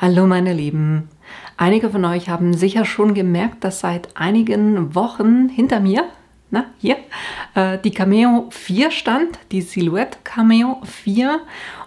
Hallo meine Lieben! Einige von euch haben sicher schon gemerkt, dass seit einigen Wochen hinter mir, hier, die Cameo 4 stand, die Silhouette Cameo 4.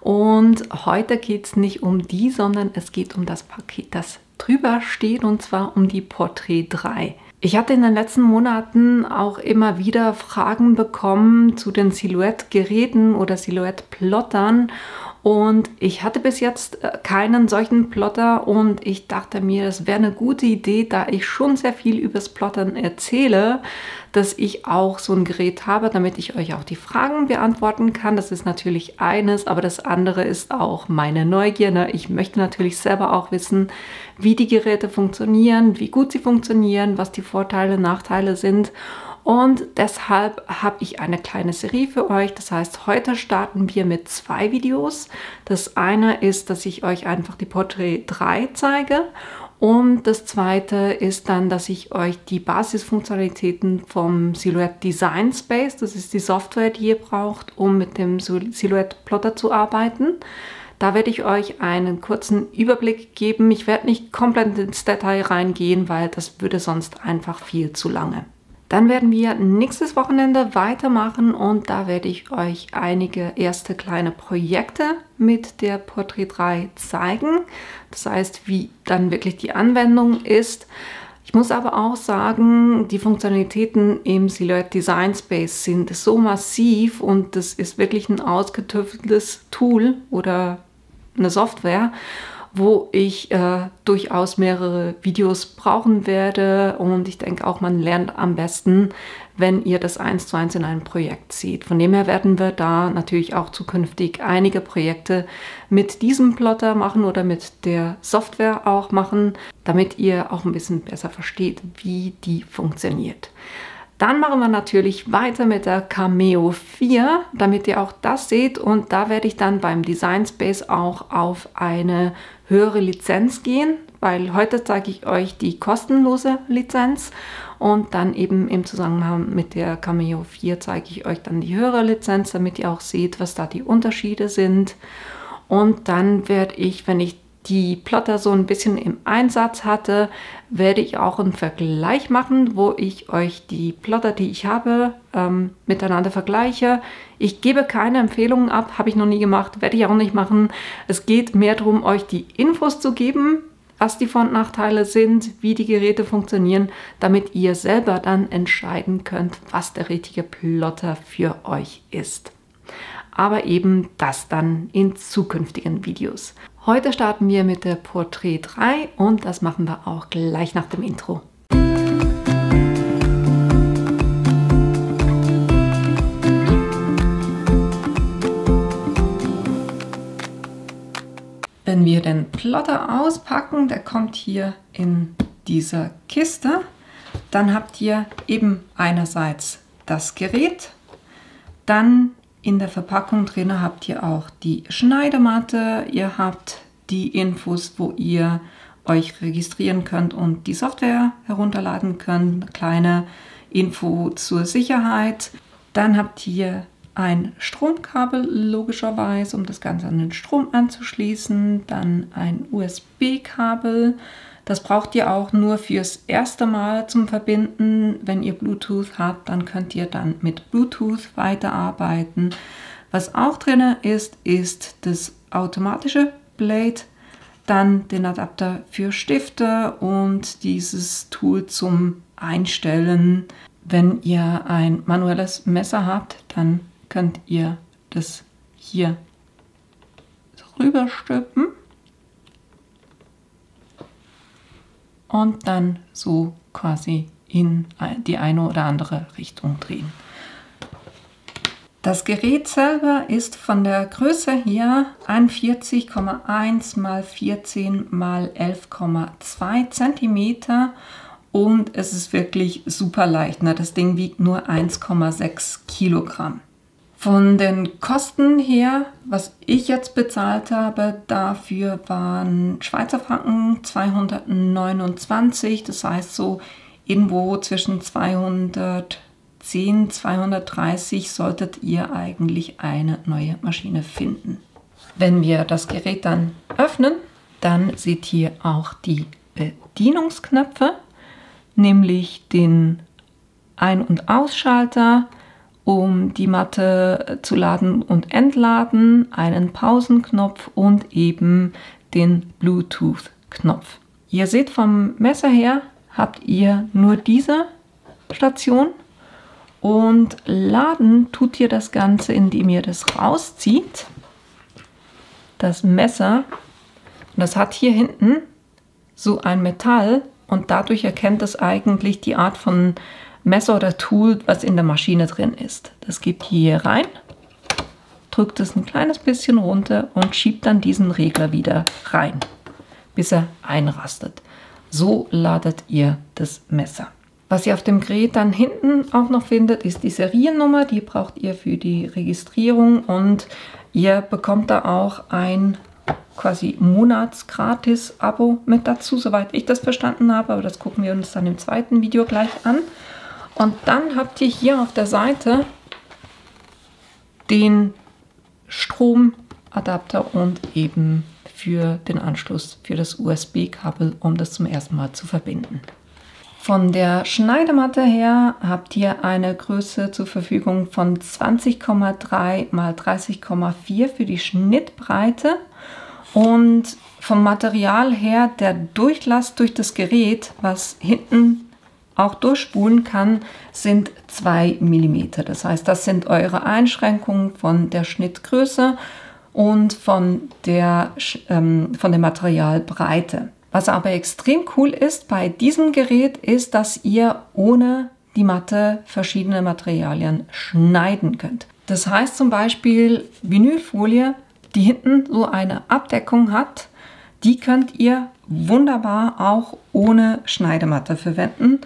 Und heute geht es nicht um die, sondern es geht um das Paket, das drüber steht, und zwar um die Portrait 3. Ich hatte in den letzten Monaten auch immer wieder Fragen bekommen zu den Silhouette-Geräten oder Silhouette-Plottern. Und ich hatte bis jetzt keinen solchen Plotter und ich dachte mir, es wäre eine gute Idee, da ich schon sehr viel übers Plottern erzähle, dass ich auch so ein Gerät habe, damit ich euch auch die Fragen beantworten kann. Das ist natürlich eines, aber das andere ist auch meine Neugier. Ich möchte natürlich selber auch wissen, wie die Geräte funktionieren, wie gut sie funktionieren, was die Vorteile, Nachteile sind. Und deshalb habe ich eine kleine Serie für euch. Das heißt, heute starten wir mit 2 Videos. Das eine ist, dass ich euch einfach die Portrait 3 zeige. Und das zweite ist dann, dass ich euch die Basisfunktionalitäten vom Silhouette Design Space, das ist die Software, die ihr braucht, um mit dem Silhouette Plotter zu arbeiten. Da werde ich euch einen kurzen Überblick geben. Ich werde nicht komplett ins Detail reingehen, weil das würde sonst einfach viel zu lange. Dann werden wir nächstes Wochenende weitermachen und da werde ich euch einige erste kleine Projekte mit der Portrait 3 zeigen. Das heißt, wie dann wirklich die Anwendung ist. Ich muss aber auch sagen, die Funktionalitäten im Silhouette Design Space sind so massiv und das ist wirklich ein ausgetüfteltes Tool oder eine Software, wo ich durchaus mehrere Videos brauchen werde, und ich denke auch, man lernt am besten, wenn ihr das 1:1 in einem Projekt seht. Von dem her werden wir da natürlich auch zukünftig einige Projekte mit diesem Plotter machen oder mit der Software auch machen, damit ihr auch ein bisschen besser versteht, wie die funktioniert. Dann machen wir natürlich weiter mit der Cameo 4, damit ihr auch das seht, und da werde ich dann beim Design Space auch auf eine höhere Lizenz gehen, weil heute zeige ich euch die kostenlose Lizenz und dann eben im Zusammenhang mit der Cameo 4 zeige ich euch dann die höhere Lizenz, damit ihr auch seht, was da die Unterschiede sind. Und dann werde ich, wenn ich die Plotter so ein bisschen im Einsatz hatte, werde ich auch einen Vergleich machen, wo ich euch die Plotter, die ich habe, miteinander vergleiche. Ich gebe keine Empfehlungen ab, habe ich noch nie gemacht, werde ich auch nicht machen. Es geht mehr darum, euch die Infos zu geben, was die Vor- und Nachteile sind, wie die Geräte funktionieren, damit ihr selber dann entscheiden könnt, was der richtige Plotter für euch ist. Aber eben das dann in zukünftigen Videos. Heute starten wir mit der Portrait 3 und das machen wir auch gleich nach dem Intro. Wenn wir den Plotter auspacken, der kommt hier in dieser Kiste, dann habt ihr eben einerseits das Gerät, dann in der Verpackung drin habt ihr auch die Schneidematte, ihr habt die Infos, wo ihr euch registrieren könnt und die Software herunterladen könnt, eine kleine Info zur Sicherheit. Dann habt ihr ein Stromkabel logischerweise, um das Ganze an den Strom anzuschließen, dann ein USB-Kabel. Das braucht ihr auch nur fürs erste Mal zum Verbinden. Wenn ihr Bluetooth habt, dann könnt ihr dann mit Bluetooth weiterarbeiten. Was auch drin ist, ist das automatische Blade, dann den Adapter für Stifte und dieses Tool zum Einstellen. Wenn ihr ein manuelles Messer habt, dann könnt ihr das hier rüber stülpen und dann so quasi in die eine oder andere Richtung drehen. Das Gerät selber ist von der Größe her 41,1 x 14 x 11,2 cm und es ist wirklich super leicht. Das Ding wiegt nur 1,6 Kilogramm. Von den Kosten her, was ich jetzt bezahlt habe, dafür waren Schweizer Franken 229, das heißt so irgendwo zwischen 210, 230 solltet ihr eigentlich eine neue Maschine finden. Wenn wir das Gerät dann öffnen, Dann seht ihr auch die Bedienungsknöpfe, nämlich den Ein- und Ausschalter, um die Matte zu laden und entladen, einen Pausenknopf und eben den Bluetooth-Knopf. Ihr seht, vom Messer her habt ihr nur diese Station und laden tut ihr das Ganze, indem ihr das rauszieht, das Messer, und das hat hier hinten so ein Metall und dadurch erkennt es eigentlich die Art von Messer oder Tool, was in der Maschine drin ist. Das geht hier rein, drückt es ein kleines bisschen runter und schiebt dann diesen Regler wieder rein, bis er einrastet. So ladet ihr das Messer. Was ihr auf dem Gerät dann hinten auch noch findet, ist die Seriennummer. Die braucht ihr für die Registrierung und ihr bekommt da auch ein quasi Monatsgratis-Abo mit dazu, soweit ich das verstanden habe. Aber das gucken wir uns dann im zweiten Video gleich an. Und dann habt ihr hier auf der Seite den Stromadapter und eben für den Anschluss für das USB-Kabel, um das zum ersten Mal zu verbinden. Von der Schneidematte her habt ihr eine Größe zur Verfügung von 20,3 x 30,4 für die Schnittbreite und vom Material her der Durchlass durch das Gerät, was hinten auch durchspulen kann, sind 2 mm. Das heißt, das sind eure Einschränkungen von der Schnittgröße und von der Materialbreite. Was aber extrem cool ist bei diesem Gerät, ist, dass ihr ohne die Matte verschiedene Materialien schneiden könnt. Das heißt zum Beispiel Vinylfolie, die hinten so eine Abdeckung hat, die könnt ihr wunderbar auch ohne Schneidematte verwenden.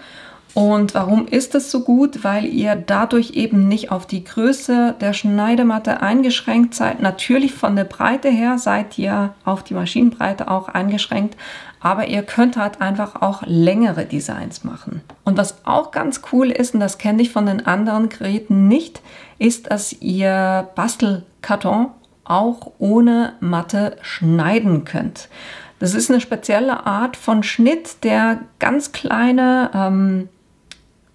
Und warum ist es so gut? Weil ihr dadurch eben nicht auf die Größe der Schneidematte eingeschränkt seid. Natürlich von der Breite her seid ihr auf die Maschinenbreite auch eingeschränkt, aber ihr könnt halt einfach auch längere Designs machen. Und was auch ganz cool ist, und das kenne ich von den anderen Geräten nicht, ist, dass ihr Bastelkarton auch ohne Matte schneiden könnt. Das ist eine spezielle Art von Schnitt, der ganz kleine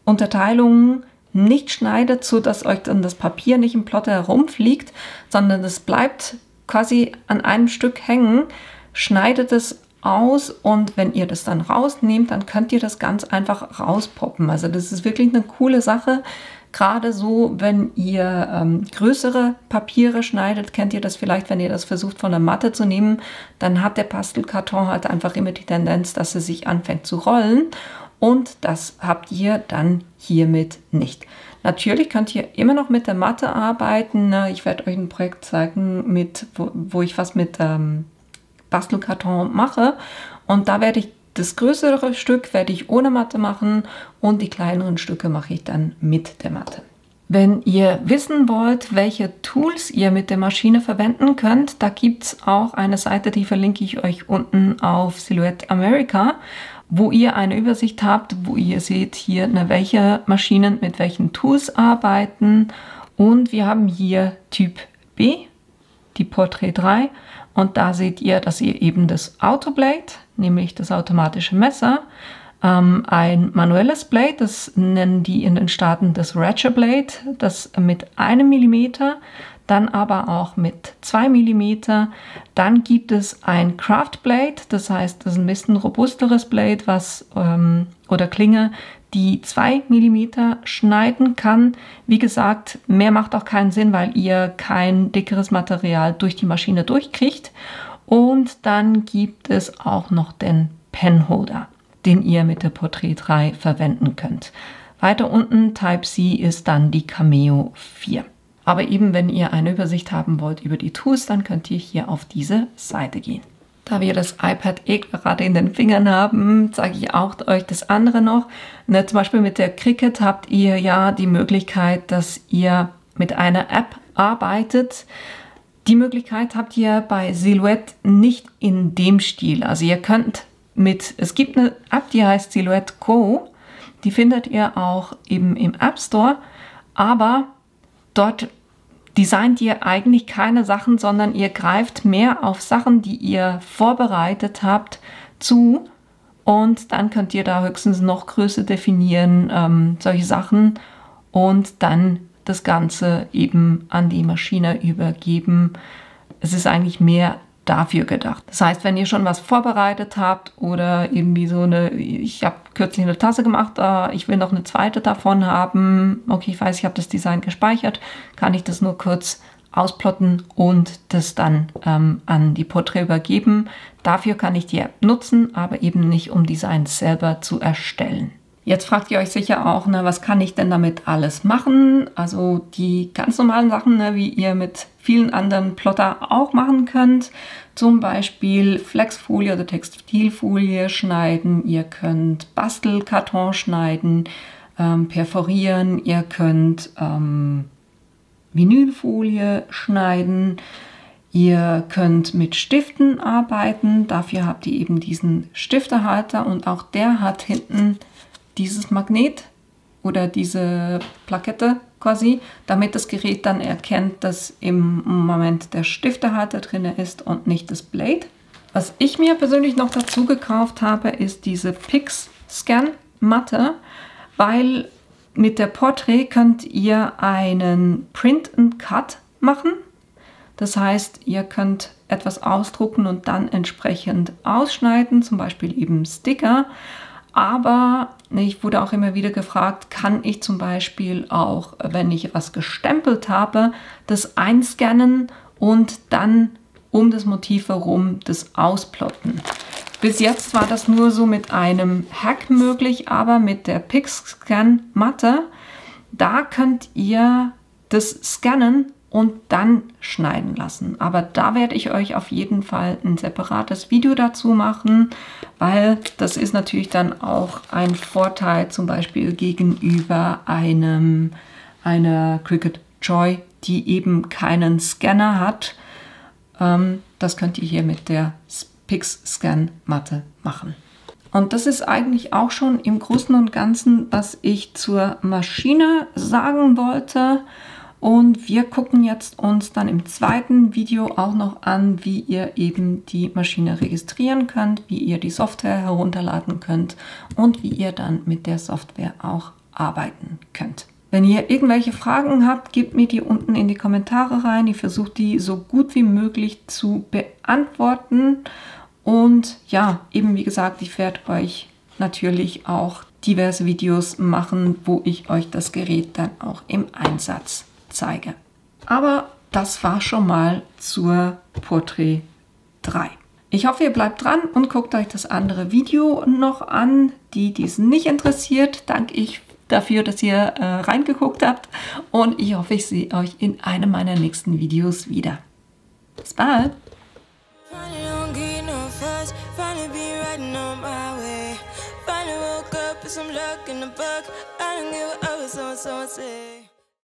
Unterteilungen nicht schneidet, so dass euch dann das Papier nicht im Plotter herumfliegt, sondern es bleibt quasi an einem Stück hängen, schneidet es aus und wenn ihr das dann rausnehmt, dann könnt ihr das ganz einfach rauspoppen. Also das ist wirklich eine coole Sache. Gerade so, wenn ihr größere Papiere schneidet, kennt ihr das vielleicht, wenn ihr das versucht von der Matte zu nehmen, dann hat der Bastelkarton halt einfach immer die Tendenz, dass er sich anfängt zu rollen. Und das habt ihr dann hiermit nicht. Natürlich könnt ihr immer noch mit der Matte arbeiten. Ich werde euch ein Projekt zeigen, wo ich was mit Bastelkarton mache. Und da werde ich das größere Stück werde ich ohne Matte machen und die kleineren Stücke mache ich dann mit der Matte. Wenn ihr wissen wollt, welche Tools ihr mit der Maschine verwenden könnt, da gibt es auch eine Seite, die verlinke ich euch unten auf Silhouette America, wo ihr eine Übersicht habt, wo ihr seht hier, welche Maschinen mit welchen Tools arbeiten. Und wir haben hier Typ B, die Portrait 3. Und da seht ihr, dass ihr eben das Autoblade, nämlich das automatische Messer, ein manuelles Blade, das nennen die in den Staaten das Ratchet Blade, das mit 1 mm, dann aber auch mit 2 mm. Dann gibt es ein Craft Blade, das heißt, das ist ein bisschen robusteres Blade, oder Klinge, die 2 mm schneiden kann. Wie gesagt, mehr macht auch keinen Sinn, weil ihr kein dickeres Material durch die Maschine durchkriegt. Und dann gibt es auch noch den Penholder, den ihr mit der Portrait 3 verwenden könnt. Weiter unten Type-C ist dann die Cameo 4. Aber eben, wenn ihr eine Übersicht haben wollt über die Tools, dann könnt ihr hier auf diese Seite gehen. Da wir das iPad gerade in den Fingern haben, zeige ich auch euch das andere noch. Zum Beispiel mit der Cricut habt ihr ja die Möglichkeit, dass ihr mit einer App arbeitet. Die Möglichkeit habt ihr bei Silhouette nicht in dem Stil. Also ihr könnt es gibt eine App, die heißt Silhouette Go. Die findet ihr auch eben im App Store. Aber dort designt ihr eigentlich keine Sachen, sondern ihr greift mehr auf Sachen, die ihr vorbereitet habt, zu. Und dann könnt ihr da höchstens noch Größe definieren, solche Sachen. Und dann das Ganze eben an die Maschine übergeben. Es ist eigentlich mehr dafür gedacht. Das heißt, wenn ihr schon was vorbereitet habt oder irgendwie so ich habe kürzlich eine Tasse gemacht, ich will noch eine zweite davon haben, okay, ich weiß, ich habe das Design gespeichert, kann ich das nur kurz ausplotten und das dann an die Portrait übergeben. Dafür kann ich die App nutzen, aber eben nicht, um Designs selber zu erstellen. Jetzt fragt ihr euch sicher auch, was kann ich denn damit alles machen? Also die ganz normalen Sachen, wie ihr mit vielen anderen Plotter auch machen könnt. Zum Beispiel Flexfolie oder Textilfolie schneiden. Ihr könnt Bastelkarton schneiden, perforieren. Ihr könnt Vinylfolie schneiden. Ihr könnt mit Stiften arbeiten. Dafür habt ihr eben diesen Stiftehalter und auch der hat hinten dieses Magnet oder diese Plakette quasi, damit das Gerät dann erkennt, dass im Moment der Stiftehalter drin ist und nicht das Blade. Was ich mir persönlich noch dazu gekauft habe, ist diese Pix-Scan-Matte, weil mit der Portrait könnt ihr einen Print and Cut machen. Das heißt, ihr könnt etwas ausdrucken und dann entsprechend ausschneiden, zum Beispiel eben Sticker. Aber ich wurde auch immer wieder gefragt, kann ich zum Beispiel auch, wenn ich was gestempelt habe, das einscannen und dann um das Motiv herum das ausplotten. Bis jetzt war das nur so mit einem Hack möglich, aber mit der Pix-Scan-Matte, da könnt ihr das scannen und dann schneiden lassen. Aber da werde ich euch auf jeden Fall ein separates Video dazu machen, weil das ist natürlich dann auch ein Vorteil zum Beispiel gegenüber einer Cricut Joy, die eben keinen Scanner hat. Das könnt ihr hier mit der Pix-Scan-Matte machen. Und das ist eigentlich auch schon im Großen und Ganzen, was ich zur Maschine sagen wollte. Und wir gucken jetzt uns dann im zweiten Video auch noch an, wie ihr eben die Maschine registrieren könnt, wie ihr die Software herunterladen könnt und wie ihr dann mit der Software auch arbeiten könnt. Wenn ihr irgendwelche Fragen habt, gebt mir die unten in die Kommentare rein. Ich versuche die so gut wie möglich zu beantworten. Und ja, eben wie gesagt, ich werde euch natürlich auch diverse Videos machen, wo ich euch das Gerät dann auch im Einsatz zeige. Aber das war schon mal zur Portrait 3. Ich hoffe, ihr bleibt dran und guckt euch das andere Video noch an. Die es nicht interessiert, danke ich dafür, dass ihr reingeguckt habt. Und ich hoffe, ich sehe euch in einem meiner nächsten Videos wieder. Bis bald! Some luck in the book. I don't give a someone say.